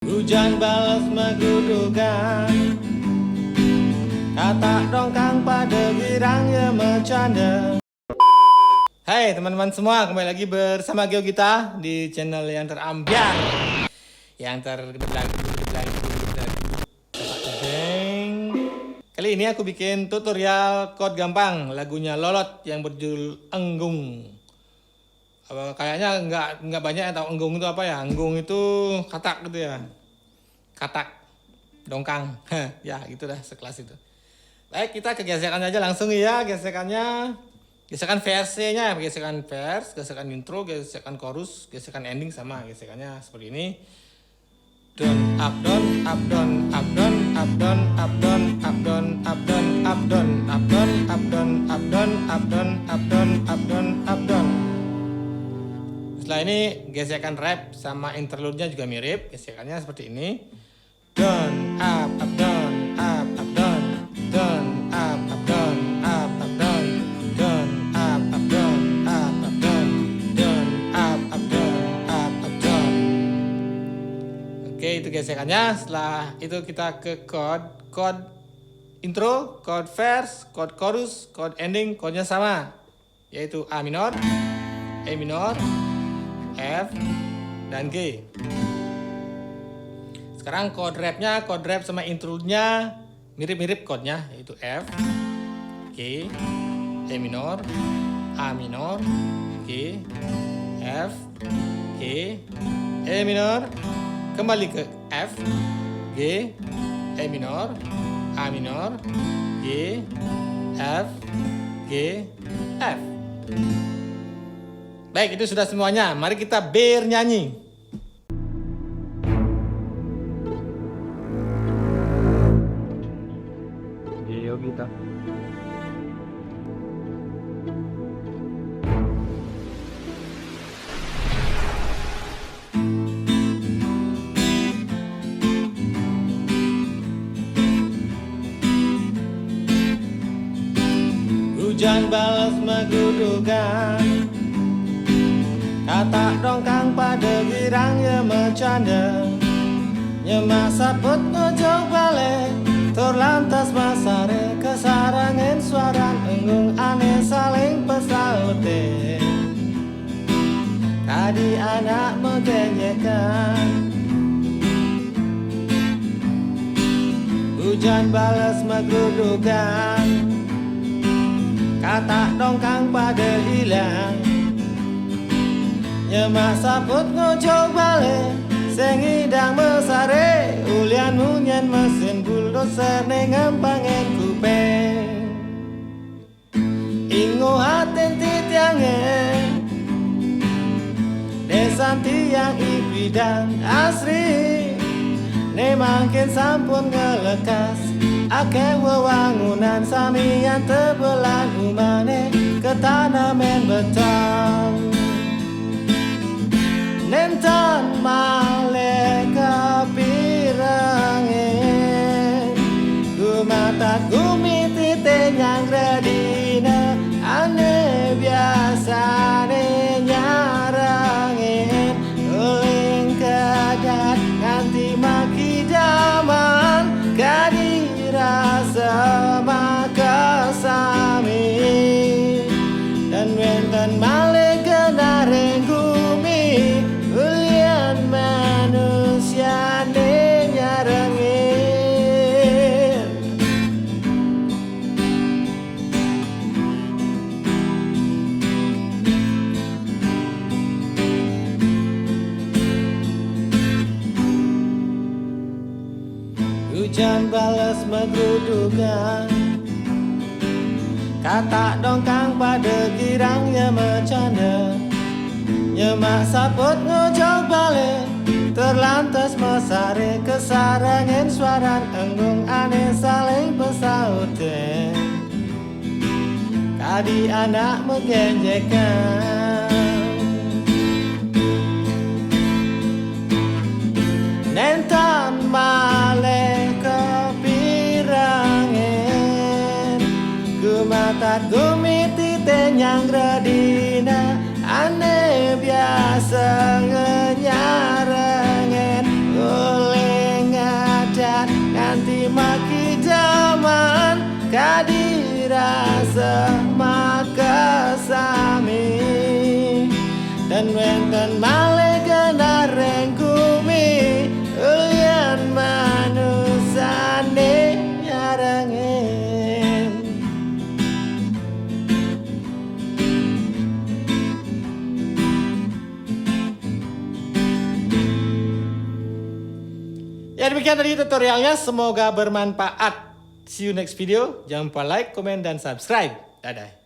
Hujan balas menggudukan, kata dongkang pada girangnya bercanda. Hai teman-teman semua, kembali lagi bersama Geogita di channel yang terambiar, yang Kali ini aku bikin tutorial chord gampang lagunya Lolot yang berjudul Enggung. Kayaknya nggak banyak yang tahu Enggung itu apa ya. Enggung itu katak gitu ya, katak dongkang. Ya gitu dah, sekelas itu. Baik, kita ke gesekan aja langsung ya. Gesekan verse-nya, gesekan verse, gesekan intro, gesekan chorus, gesekan ending, sama gesekannya seperti ini. Down, up, down, up, down, up, down, up, down, up, down, up, down, up, down, up, down, up, down, up, down, up, down, up, down, up, down, up, down, up, down. Setelah ini gesekan rap sama interlude-nya juga mirip. Gesekannya seperti ini. Down, up, down, up, down, down, up, down, up, down, down, up, down, up, down, down, up, down, up, down. Oke, itu gesekannya. Setelah itu kita ke chord intro, chord verse, chord chorus, chord ending, chordnya sama, yaitu A minor, E minor, F, dan G. Sekarang chord rap sama intro-nya mirip-mirip chordnya, yaitu F, G, E minor, A minor, G, F, G, E minor, kembali ke F, G, E minor, A minor, G, F, G, F. Baik, itu sudah semuanya. Mari kita bernyanyi. Geogita. Hujan balas menggudukan, kata dongkang pada girangnya bercanda. Nyemak saput ngejauh balik, terlantas masare kesarangan suara enggung aneh saling pesaute. Tadi anak menggenyekan, hujan balas menggudukan, kata dongkang pada hilang. Nyemak saput ngojok balik, sing idang mesare, ulian munyen mesin bulldozer ning ngempangen kuping. Ingo haten titiangen, desan tiang ibidang asri, ne mangkin sampun ngelekas, akeh wewangunan samian tebelan umane ketanamen betang. Nentan maleka pirangin, gumatat gumiti tenyang redina, ane biasane nyarangin, uling kadat nganti makidaman, kadirasa makasami, dan wenten maleka narenggu. Ulian manusia nyarengin. Hujan balas menggudukan, kata dongkang pada girangnya bercanda. Nyemak saput ngejauh balik, terlantas mesare kesarangan suara enggung aneh saling pesaute. Kadi anak menggenjekan, nentan maleh kepirangin, gumatat gumiti tenyang redina, ane biasa ngenyarengen, oleh makasami dan wenten malih kenareng kumi ulian manusane nyarengen. Ya demikian tadi tutorialnya, semoga bermanfaat. See you next video. Jangan lupa like, komen, dan subscribe. Dadah.